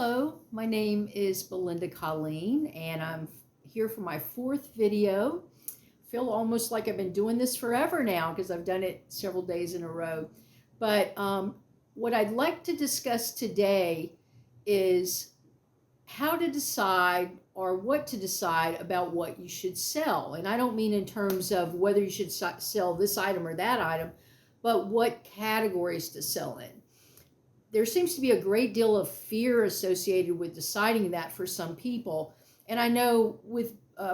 Hello, my name is Belinda Colleen, and I'm here for my fourth video. Feel almost like I've been doing this forever now because I've done it several days in a row. But what I'd like to discuss today is how to decide or what to decide about what you should sell. And I don't mean in terms of whether you should sell this item or that item, but what categories to sell in. There seems to be a great deal of fear associated with deciding that for some people. And I know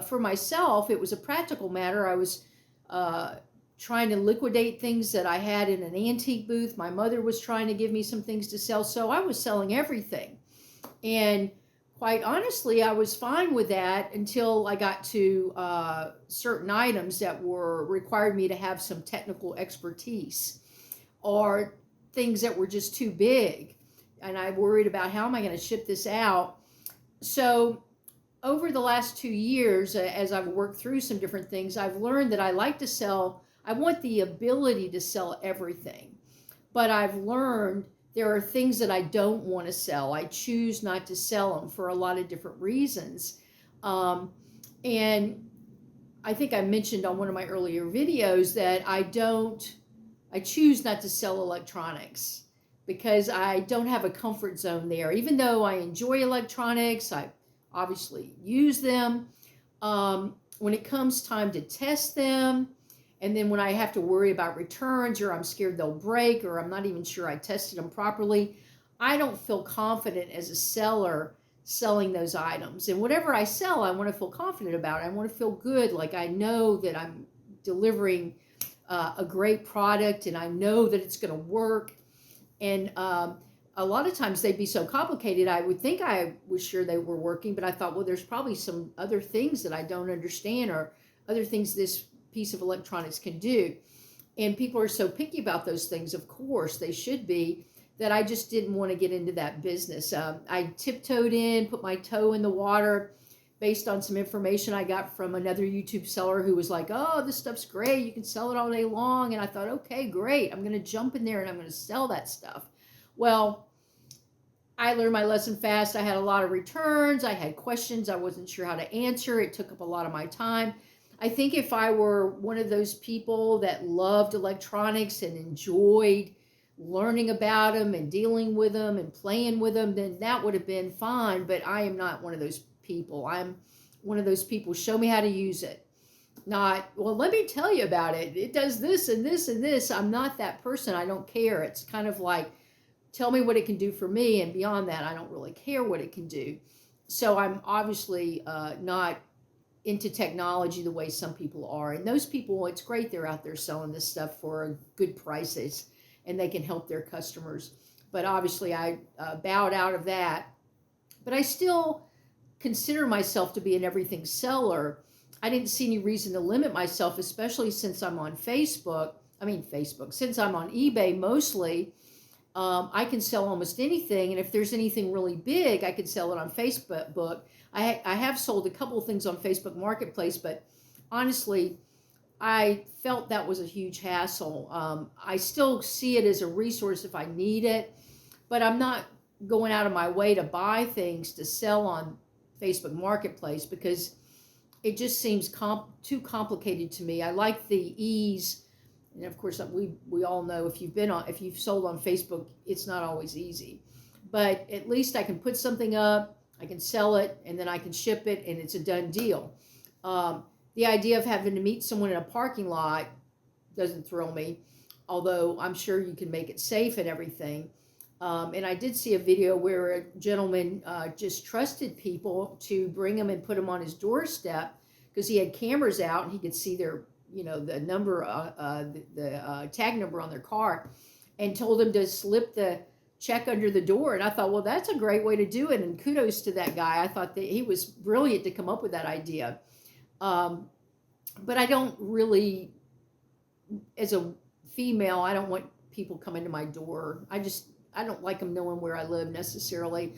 for myself, it was a practical matter. I was trying to liquidate things that I had in an antique booth. My mother was trying to give me some things to sell, so I was selling everything. And quite honestly, I was fine with that until I got to certain items that required me to have some technical expertise, or things that were just too big, and I worried about how am I going to ship this out. So over the last 2 years, as I've worked through some different things, I've learned that I want the ability to sell everything, but I've learned there are things that I don't want to sell. I choose not to sell them for a lot of different reasons. And I think I mentioned on one of my earlier videos that I choose not to sell electronics because I don't have a comfort zone there. Even though I enjoy electronics, I obviously use them. When it comes time to test them, and then when I have to worry about returns, or I'm scared they'll break, or I'm not even sure I tested them properly, I don't feel confident as a seller selling those items. And whatever I sell, I want to feel confident about it. I want to feel good, like I know that I'm delivering a great product, and I know that it's going to work. And a lot of times they'd be so complicated, I would think I was sure they were working, but I thought, well, there's probably some other things that I don't understand, or other things this piece of electronics can do. And people are so picky about those things, of course they should be, that I just didn't want to get into that business. I tiptoed in, put my toe in the water, based on some information I got from another YouTube seller who was like, oh, this stuff's great, you can sell it all day long. And I thought, okay, great, I'm going to jump in there and I'm going to sell that stuff. Well, I learned my lesson fast. I had a lot of returns. I had questions I wasn't sure how to answer. It took up a lot of my time. I think if I were one of those people that loved electronics and enjoyed learning about them and dealing with them and playing with them, then that would have been fine. But I am not one of those people. I'm one of those people, show me how to use it. Not, well, let me tell you about it. It does this and this and this. I'm not that person. I don't care. It's kind of like, tell me what it can do for me. And beyond that, I don't really care what it can do. So I'm obviously not into technology the way some people are. And those people, it's great they're out there selling this stuff for good prices and they can help their customers. But obviously I bowed out of that. But I still consider myself to be an everything seller. I didn't see any reason to limit myself, especially since I'm on since I'm on eBay mostly. I can sell almost anything, and if there's anything really big, I can sell it on Facebook. I have sold a couple of things on Facebook Marketplace, but honestly, I felt that was a huge hassle. I still see it as a resource if I need it, but I'm not going out of my way to buy things to sell on Facebook Marketplace because it just seems too complicated to me. I like the ease. And of course, we all know if you've sold on Facebook, it's not always easy. But at least I can put something up, I can sell it, and then I can ship it, and it's a done deal. The idea of having to meet someone in a parking lot doesn't thrill me, although I'm sure you can make it safe and everything. And I did see a video where a gentleman just trusted people to bring him and put him on his doorstep because he had cameras out and he could see their the number, the tag number on their car, and told him to slip the check under the door. And I thought, well, that's a great way to do it. And kudos to that guy. I thought that he was brilliant to come up with that idea. But I don't really, as a female, I don't want people coming to my door. I don't like them knowing where I live necessarily.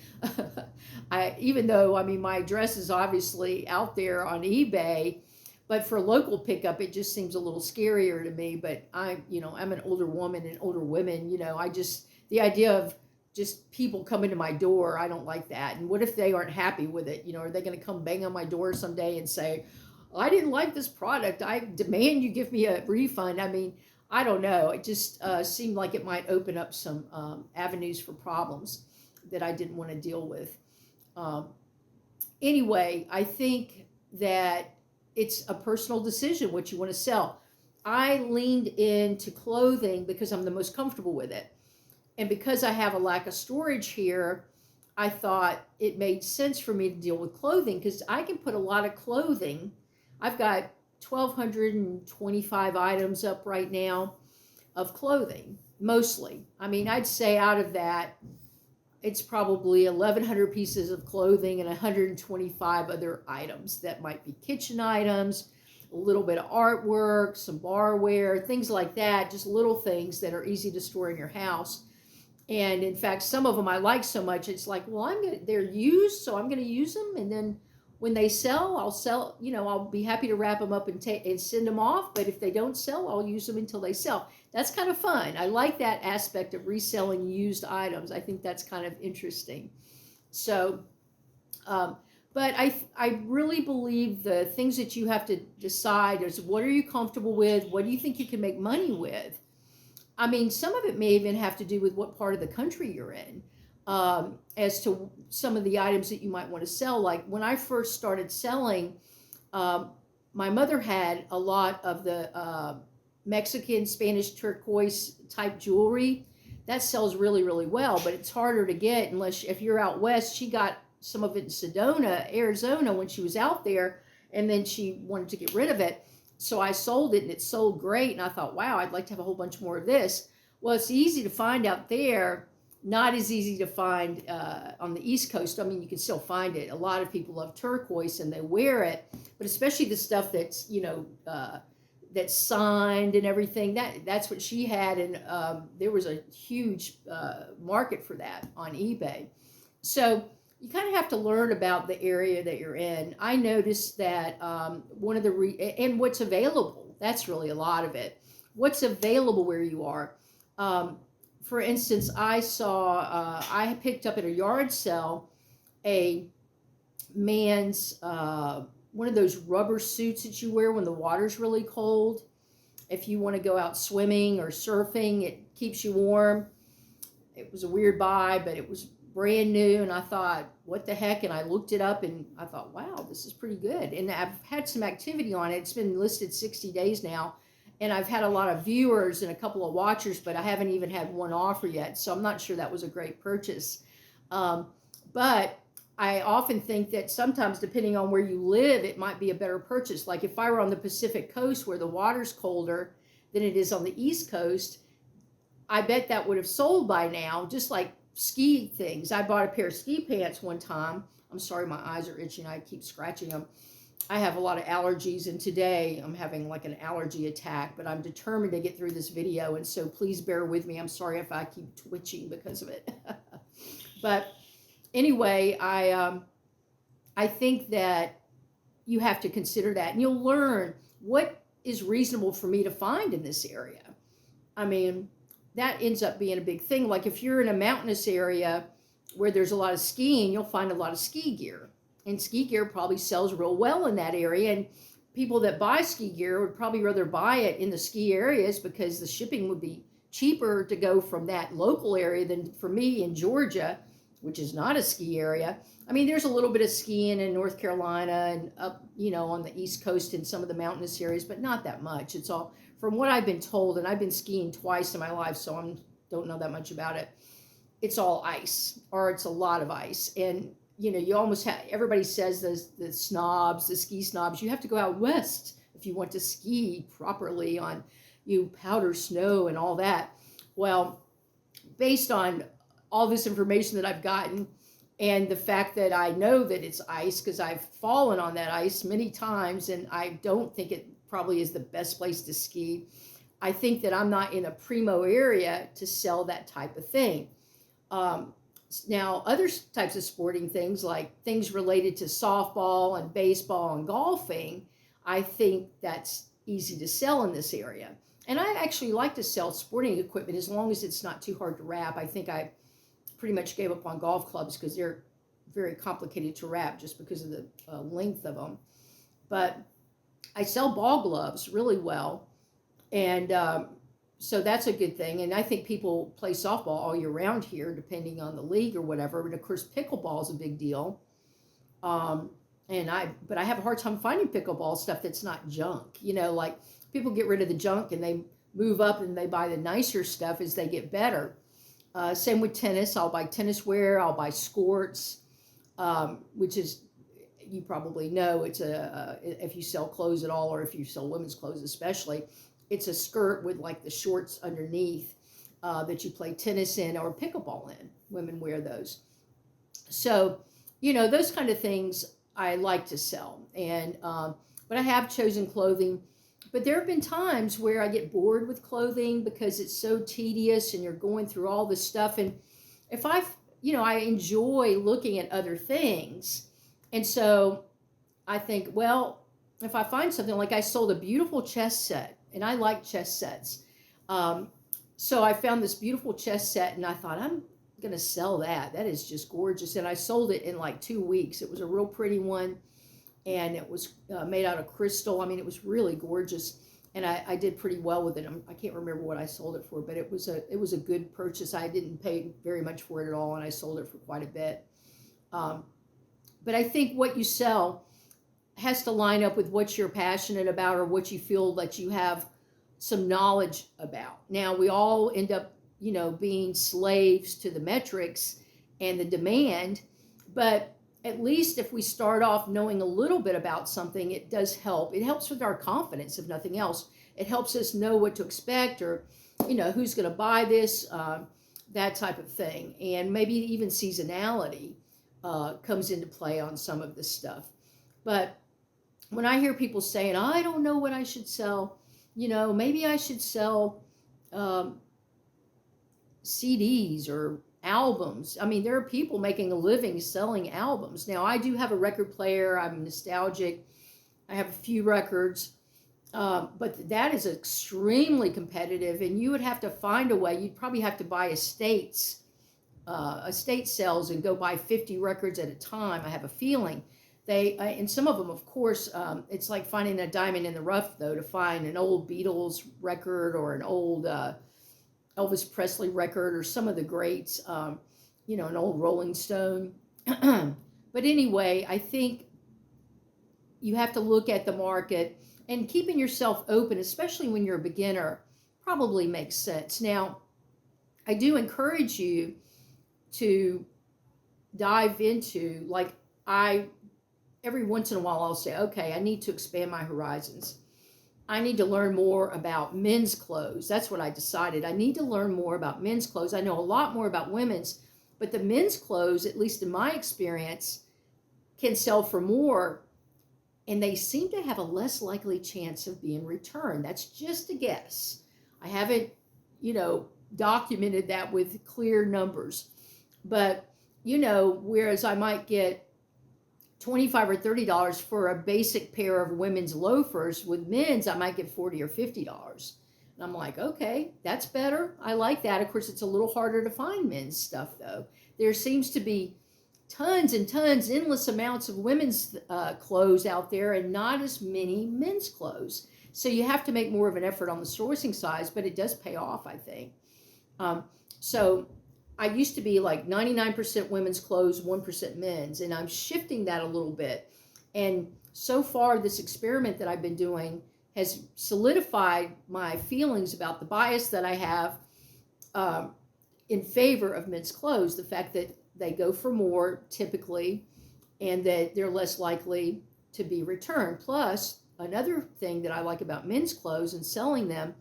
Even though, my address is obviously out there on eBay, but for local pickup, it just seems a little scarier to me. But I'm an older woman, and older women, the idea of just people coming to my door. I don't like that. And what if they aren't happy with it? Are they going to come bang on my door someday and say, I didn't like this product, I demand you give me a refund? I mean, I don't know. It just seemed like it might open up some avenues for problems that I didn't want to deal with. Anyway, I think that it's a personal decision what you want to sell. I leaned into clothing because I'm the most comfortable with it. And because I have a lack of storage here, I thought it made sense for me to deal with clothing because I can put a lot of clothing. I've got 1,225 items up right now of clothing, mostly. I mean, I'd say out of that, it's probably 1,100 pieces of clothing and 125 other items that might be kitchen items, a little bit of artwork, some barware, things like that, just little things that are easy to store in your house. And in fact, some of them I like so much, it's like, well, they're used, so I'm going to use them. And then when they sell, I'll be happy to wrap them up and send them off. But if they don't sell, I'll use them until they sell. That's kind of fun. I like that aspect of reselling used items. I think that's kind of interesting. So, but I really believe the things that you have to decide is, what are you comfortable with? What do you think you can make money with? I mean, some of it may even have to do with what part of the country you're in, as to some of the items that you might want to sell. Like when I first started selling, my mother had a lot of the Mexican, Spanish turquoise type jewelry. That sells really, really well, but it's harder to get if you're out west. She got some of it in Sedona, Arizona when she was out there, and then she wanted to get rid of it. So I sold it and it sold great. And I thought, wow, I'd like to have a whole bunch more of this. Well, it's easy to find out there, not as easy to find on the East Coast. I mean, you can still find it. A lot of people love turquoise and they wear it, but especially the stuff that's, that's signed and everything. That's what she had. And there was a huge market for that on eBay. So you kind of have to learn about the area that you're in. I noticed that one of and what's available, that's really a lot of it. What's available where you are. For instance, I picked up at a yard sale a man's, one of those rubber suits that you wear when the water's really cold. If you want to go out swimming or surfing, it keeps you warm. It was a weird buy, but it was brand new, and I thought, what the heck? And I looked it up and I thought, wow, this is pretty good. And I've had some activity on it. It's been listed 60 days now, and I've had a lot of viewers and a couple of watchers, but I haven't even had one offer yet, so I'm not sure that was a great purchase. But I often think that sometimes, depending on where you live, it might be a better purchase. Like if I were on the Pacific Coast where the water's colder than it is on the East Coast, I bet that would have sold by now, just like ski things. I bought a pair of ski pants one time. I'm sorry, my eyes are itching. I keep scratching them. I have a lot of allergies, and today I'm having like an allergy attack, but I'm determined to get through this video, and so please bear with me. I'm sorry if I keep twitching because of it. But anyway, I think that you have to consider that, and you'll learn what is reasonable for me to find in this area. I mean, that ends up being a big thing. Like if you're in a mountainous area where there's a lot of skiing, you'll find a lot of ski gear. And ski gear probably sells real well in that area. And people that buy ski gear would probably rather buy it in the ski areas because the shipping would be cheaper to go from that local area than for me in Georgia, which is not a ski area. I mean, there's a little bit of skiing in North Carolina and up, on the East Coast in some of the mountainous areas, but not that much. It's all, from what I've been told, and I've been skiing twice in my life, so I don't know that much about it. It's all ice, or it's a lot of ice. And, you almost have, everybody says the ski snobs, you have to go out west if you want to ski properly on, powder snow and all that. Well, based on all this information that I've gotten, and the fact that I know that it's ice because I've fallen on that ice many times, and I don't think it probably is the best place to ski. I think that I'm not in a primo area to sell that type of thing. Now, other types of sporting things, like things related to softball and baseball and golfing, I think that's easy to sell in this area. And I actually like to sell sporting equipment as long as it's not too hard to wrap. I think pretty much gave up on golf clubs because they're very complicated to wrap just because of the length of them. But I sell ball gloves really well, and so that's a good thing. And I think people play softball all year round here, depending on the league or whatever. But of course, pickleball is a big deal. But I have a hard time finding pickleball stuff that's not junk. Like people get rid of the junk and they move up and they buy the nicer stuff as they get better. Same with tennis. I'll buy tennis wear. I'll buy skirts, which is, you probably know, it's if you sell clothes at all, or if you sell women's clothes especially, it's a skirt with like the shorts underneath that you play tennis in or pickleball in. Women wear those. So, those kind of things I like to sell. And but I have chosen clothing. But there have been times where I get bored with clothing because it's so tedious and you're going through all this stuff. And if I enjoy looking at other things. And so I think, well, if I find something, like I sold a beautiful chess set, and I like chess sets. So I found this beautiful chess set and I thought, I'm going to sell that. That is just gorgeous. And I sold it in like 2 weeks. It was a real pretty one. And it was made out of crystal. I mean, it was really gorgeous, and I did pretty well with it. I can't remember what I sold it for, but it was a good purchase. I didn't pay very much for it at all, and I sold it for quite a bit. But I think what you sell has to line up with what you're passionate about or what you feel that you have some knowledge about. Now, we all end up, being slaves to the metrics and the demand, but at least if we start off knowing a little bit about something, it does help. It helps with our confidence, if nothing else. It helps us know what to expect, or, who's going to buy this, that type of thing. And maybe even seasonality comes into play on some of this stuff. But when I hear people saying, I don't know what I should sell, maybe I should sell CDs or albums. I mean, there are people making a living selling albums. Now, I do have a record player. I'm nostalgic. I have a few records, but that is extremely competitive, and you would have to find a way. You'd probably have to buy estate sales and go buy 50 records at a time. I have a feeling. And some of them, of course, it's like finding a diamond in the rough, though, to find an old Beatles record or an old Elvis Presley record or some of the greats, an old Rolling Stone. But anyway, I think you have to look at the market, and keeping yourself open, especially when you're a beginner, probably makes sense. Now, I do encourage you to dive into, like every once in a while I'll say, okay, I need to expand my horizons. I need to learn more about men's clothes. That's what I decided. I need to learn more about men's clothes. I know a lot more about women's, but the men's clothes, at least in my experience, can sell for more, and they seem to have a less likely chance of being returned. That's just a guess. I haven't, documented that with clear numbers. But, whereas I might get $25 or $30 for a basic pair of women's loafers, with men's I might get $40 or $50. And I'm like, okay, that's better. I like that. Of course, it's a little harder to find men's stuff, though. There seems to be tons and tons, endless amounts of women's clothes out there, and not as many men's clothes. So you have to make more of an effort on the sourcing side, but it does pay off, I think. So I used to be like 99% women's clothes, 1% men's, and I'm shifting that a little bit. And so far, this experiment that I've been doing has solidified my feelings about the bias that I have in favor of men's clothes. The fact that they go for more typically, and that they're less likely to be returned. Plus, another thing that I like about men's clothes and selling them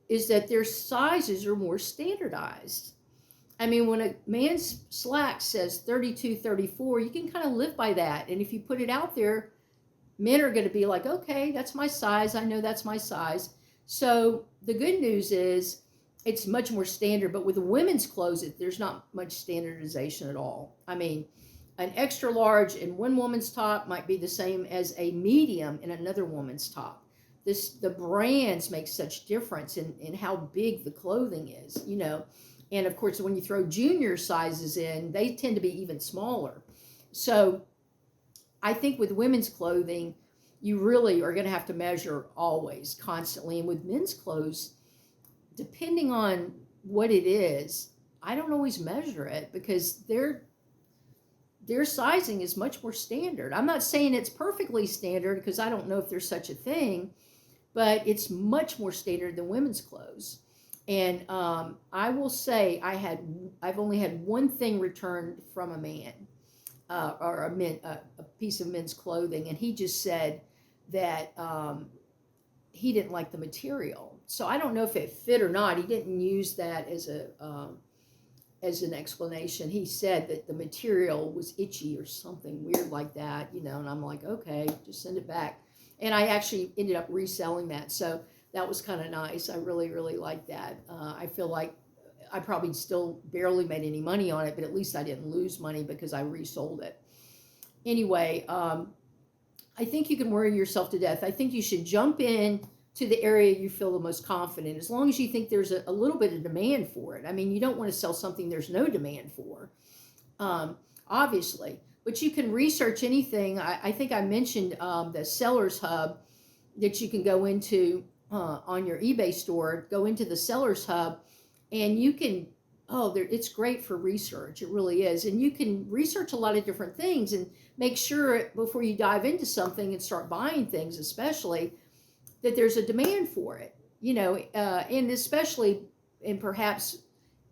is that their sizes are more standardized. I mean, when a man's slack says 32, 34, you can kind of live by that. And if you put it out there, men are going to be like, okay, that's my size. I know that's my size. So the good news is it's much more standard. But with the women's clothes, there's not much standardization at all. I mean, an extra large in one woman's top might be the same as a medium in another woman's top. The brands make such difference in how big the clothing is, And of course, when you throw junior sizes in, they tend to be even smaller. So I think with women's clothing, you really are going to have to measure always, constantly. And with men's clothes, depending on what it is, I don't always measure it because their sizing is much more standard. I'm not saying it's perfectly standard because I don't know if there's such a thing, but it's much more standard than women's clothes. And I will say I've only had one thing returned from a man, or a piece of men's clothing, and he just said that he didn't like the material. So I don't know if it fit or not. He didn't use that as an explanation. He said that the material was itchy or something weird like that, and I'm like, okay, just send it back. And I actually ended up reselling that. So that was kind of nice. I really, really liked that. I feel like I probably still barely made any money on it, but at least I didn't lose money because I resold it. Anyway, I think you can worry yourself to death. I think you should jump in to the area you feel the most confident, as long as you think there's a little bit of demand for it. I mean, you don't want to sell something there's no demand for, obviously. But you can research anything. I think I mentioned the Sellers Hub that you can go into on your eBay store. Go into the Sellers Hub, and you can, it's great for research. It really is. And you can research a lot of different things and make sure before you dive into something and start buying things, especially, that there's a demand for it, and especially, and perhaps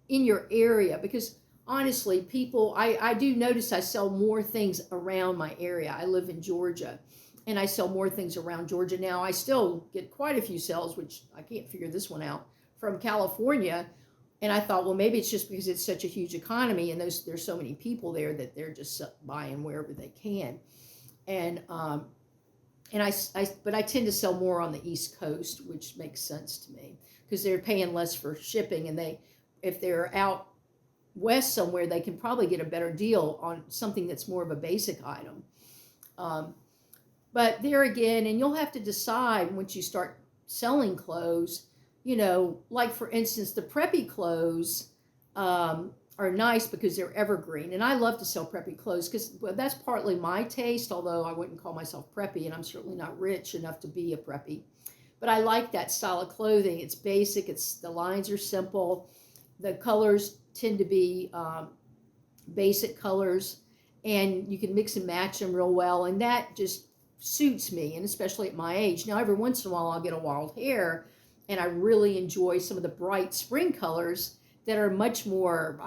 in your area, because honestly, people, I do notice I sell more things around my area. I live in Georgia, and I sell more things around Georgia now. I still get quite a few sales, which I can't figure this one out, from California. And I thought, well, maybe it's just because it's such a huge economy, and there's so many people there that they're just buying wherever they can. But I tend to sell more on the East Coast, which makes sense to me because they're paying less for shipping, and if they're out west somewhere, they can probably get a better deal on something that's more of a basic item. But there again, and you'll have to decide once you start selling clothes, like for instance, the preppy clothes are nice because they're evergreen. And I love to sell preppy clothes because that's partly my taste, although I wouldn't call myself preppy, and I'm certainly not rich enough to be a preppy. But I like that style of clothing. It's basic. The lines are simple. The colors tend to be basic colors, and you can mix and match them real well. And that just suits me, and especially at my age. Now, every once in a while, I'll get a wild hair, and I really enjoy some of the bright spring colors that are much more,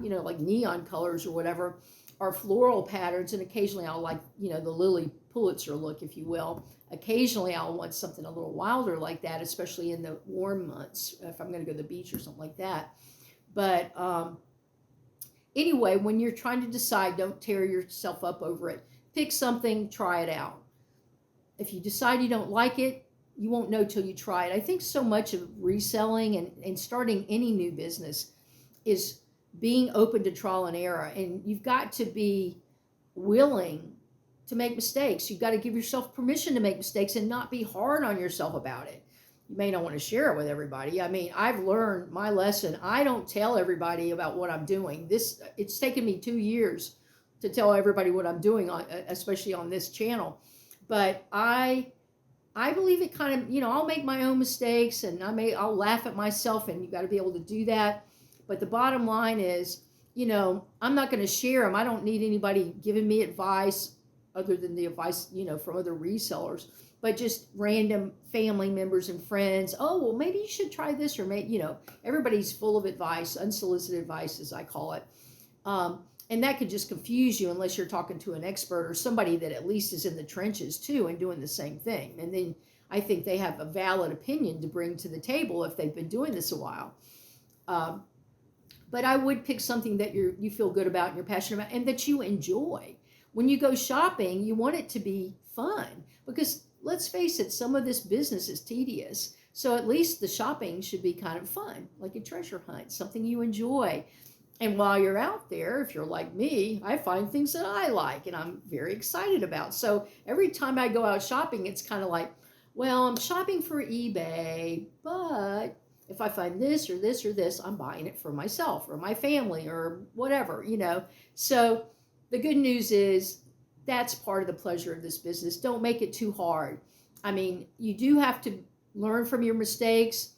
like neon colors or whatever, or floral patterns. And occasionally I'll like, the Lily Pulitzer look, if you will. Occasionally I'll want something a little wilder like that, especially in the warm months, if I'm going to go to the beach or something like that. But anyway, when you're trying to decide, don't tear yourself up over it. Pick something, try it out. If you decide you don't like it, you won't know till you try it. I think so much of reselling and starting any new business is being open to trial and error. And you've got to be willing to make mistakes. You've got to give yourself permission to make mistakes and not be hard on yourself about it. You may not want to share it with everybody. I mean, I've learned my lesson. I don't tell everybody about what I'm doing. It's taken me 2 years to tell everybody what I'm doing, especially on this channel. But I believe it kind of, I'll make my own mistakes, and I'll laugh at myself, and you got to be able to do that. But the bottom line is, I'm not going to share them. I don't need anybody giving me advice other than the advice, from other resellers, but just random family members and friends. Oh, well, maybe you should try this, or maybe, everybody's full of advice, unsolicited advice, as I call it. And that could just confuse you unless you're talking to an expert or somebody that at least is in the trenches too and doing the same thing. And then I think they have a valid opinion to bring to the table if they've been doing this a while. But I would pick something that you feel good about and you're passionate about and that you enjoy. When you go shopping, you want it to be fun, because let's face it, some of this business is tedious. So at least the shopping should be kind of fun, like a treasure hunt, something you enjoy. And while you're out there, if you're like me, I find things that I like and I'm very excited about. So every time I go out shopping, it's kind of like, well, I'm shopping for eBay, but if I find this or this or this, I'm buying it for myself or my family or whatever, So the good news is that's part of the pleasure of this business. Don't make it too hard. I mean, you do have to learn from your mistakes.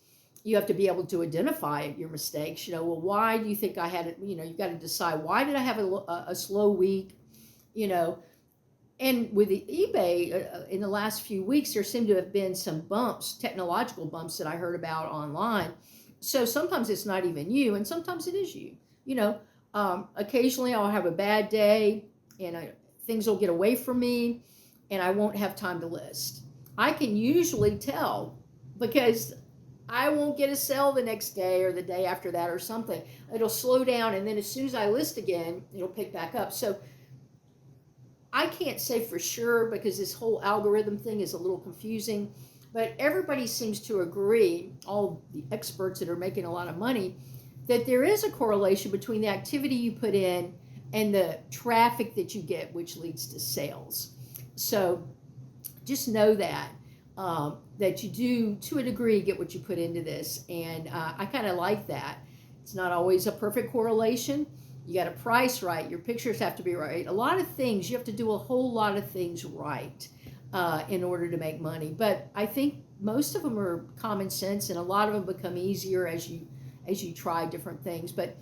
You have to be able to identify your mistakes. Well, why do you think I had it? You've got to decide, why did I have a slow week? You know, and with the eBay, in the last few weeks, there seem to have been some bumps, technological bumps that I heard about online. So sometimes it's not even you, and sometimes it is you. Occasionally I'll have a bad day, and things will get away from me, and I won't have time to list. I can usually tell because I won't get a sale the next day or the day after that or something. It'll slow down, and then as soon as I list again, it'll pick back up. So I can't say for sure because this whole algorithm thing is a little confusing, but everybody seems to agree, all the experts that are making a lot of money, that there is a correlation between the activity you put in and the traffic that you get, which leads to sales. So just know that, that you do, to a degree, get what you put into this. And I kind of like that. It's not always a perfect correlation. You got to price right. Your pictures have to be right. A lot of things, you have to do a whole lot of things right in order to make money. But I think most of them are common sense, and a lot of them become easier as you try different things. But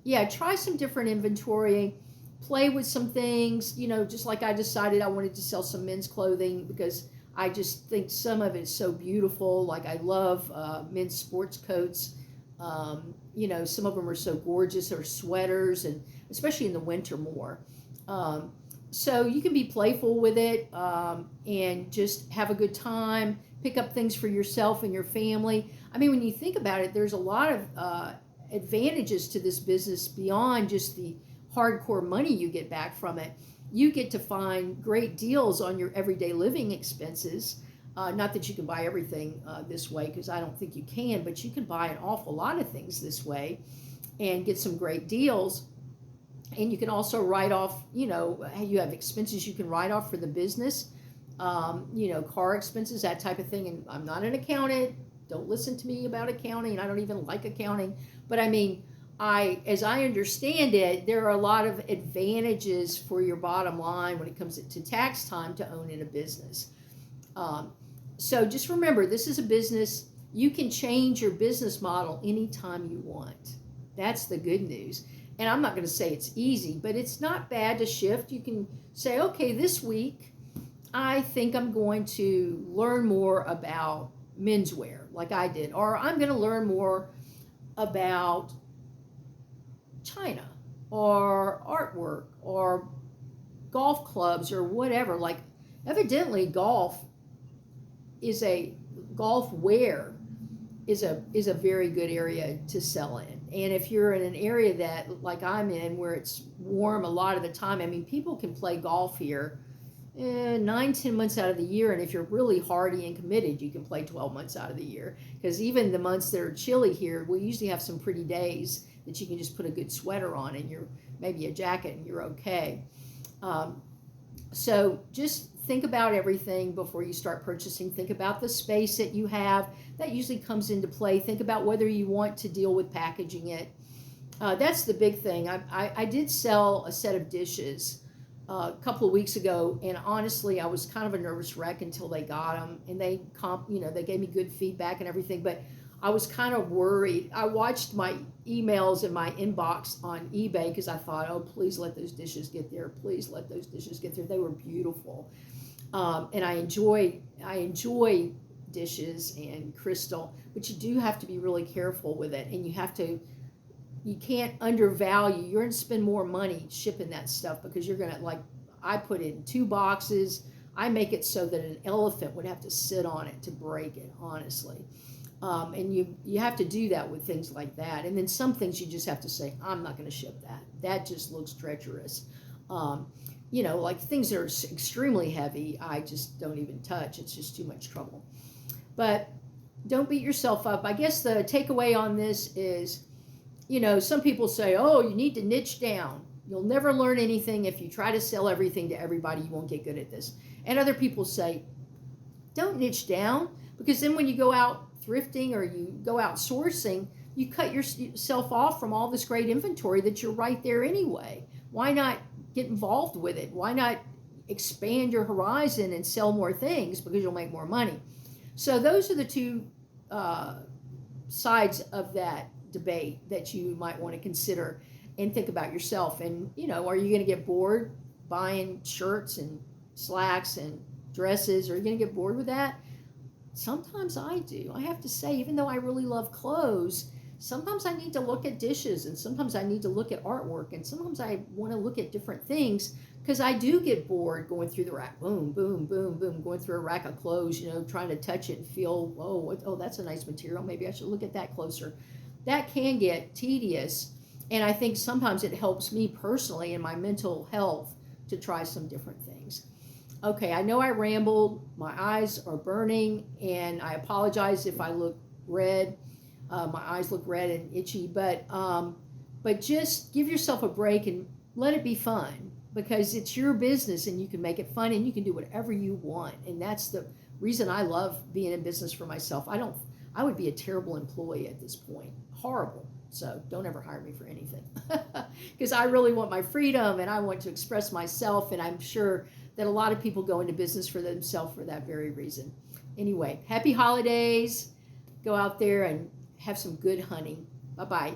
yeah, try some different inventory, play with some things. Just like I decided I wanted to sell some men's clothing because I just think some of it is so beautiful. Like I love men's sports coats. Some of them are so gorgeous, or sweaters, and especially in the winter more. So you can be playful with it, and just have a good time, pick up things for yourself and your family. I mean, when you think about it, there's a lot of advantages to this business beyond just the hardcore money you get back from it. You get to find great deals on your everyday living expenses. Not that you can buy everything this way, because I don't think you can, but you can buy an awful lot of things this way and get some great deals. And you can also write off, you have expenses you can write off for the business, car expenses, that type of thing. And I'm not an accountant. Don't listen to me about accounting. I don't even like accounting. But I mean, as I understand it, there are a lot of advantages for your bottom line when it comes to tax time to own in a business. So just remember, this is a business. You can change your business model anytime you want. That's the good news. And I'm not going to say it's easy, but it's not bad to shift. You can say, okay, this week, I think I'm going to learn more about menswear, like I did. Or I'm going to learn more about China, or artwork, or golf clubs, or whatever. Like, evidently, golf wear is a very good area to sell in. And if you're in an area that, like I'm in, where it's warm a lot of the time, I mean, people can play golf here 9-10 months out of the year, and if you're really hardy and committed, you can play 12 months out of the year. Because even the months that are chilly here, we usually have some pretty days that you can just put a good sweater on and maybe a jacket, and you're okay. So just think about everything before you start purchasing. Think about the space that you have. That usually comes into play. Think about whether you want to deal with packaging it. That's the big thing. I did sell a set of dishes a couple of weeks ago, and honestly, I was kind of a nervous wreck until they got them, and they gave me good feedback and everything, but I was kind of worried. I watched my emails in my inbox on eBay because I thought, oh, please let those dishes get there. Please let those dishes get there. They were beautiful. And I enjoy dishes and crystal, but you do have to be really careful with it, and you can't undervalue. You're going to spend more money shipping that stuff because you're going to, like, I put it in 2 boxes. I make it so that an elephant would have to sit on it to break it, honestly. And you have to do that with things like that. And then some things you just have to say, I'm not going to ship that. That just looks treacherous. Like things that are extremely heavy, I just don't even touch. It's just too much trouble. But don't beat yourself up. I guess the takeaway on this is, some people say, oh, you need to niche down. You'll never learn anything if you try to sell everything to everybody. You won't get good at this. And other people say, don't niche down, because then when you go out thrifting or you go outsourcing, you cut yourself off from all this great inventory that you're right there anyway. Why not get involved with it? Why not expand your horizon and sell more things, because you'll make more money? So those are the two sides of that debate that you might want to consider and think about yourself. And, are you going to get bored buying shirts and slacks and dresses? Are you going to get bored with that? Sometimes I do. I have to say, even though I really love clothes, sometimes I need to look at dishes, and sometimes I need to look at artwork, and sometimes I want to look at different things, because I do get bored going through the rack, boom, boom, boom, boom, going through a rack of clothes, trying to touch it and feel, oh, that's a nice material. Maybe I should look at that closer. That can get tedious, and I think sometimes it helps me personally in my mental health to try some different things. Okay, I know I rambled. My eyes are burning, and I apologize if I look red. My eyes look red and itchy, but just give yourself a break and let it be fun, because it's your business and you can make it fun and you can do whatever you want. And that's the reason I love being in business for myself. I would be a terrible employee at this point. Horrible. So don't ever hire me for anything, because I really want my freedom and I want to express myself. And I'm sure that a lot of people go into business for themselves for that very reason. Anyway, happy holidays. Go out there and have some good hunting. Bye-bye.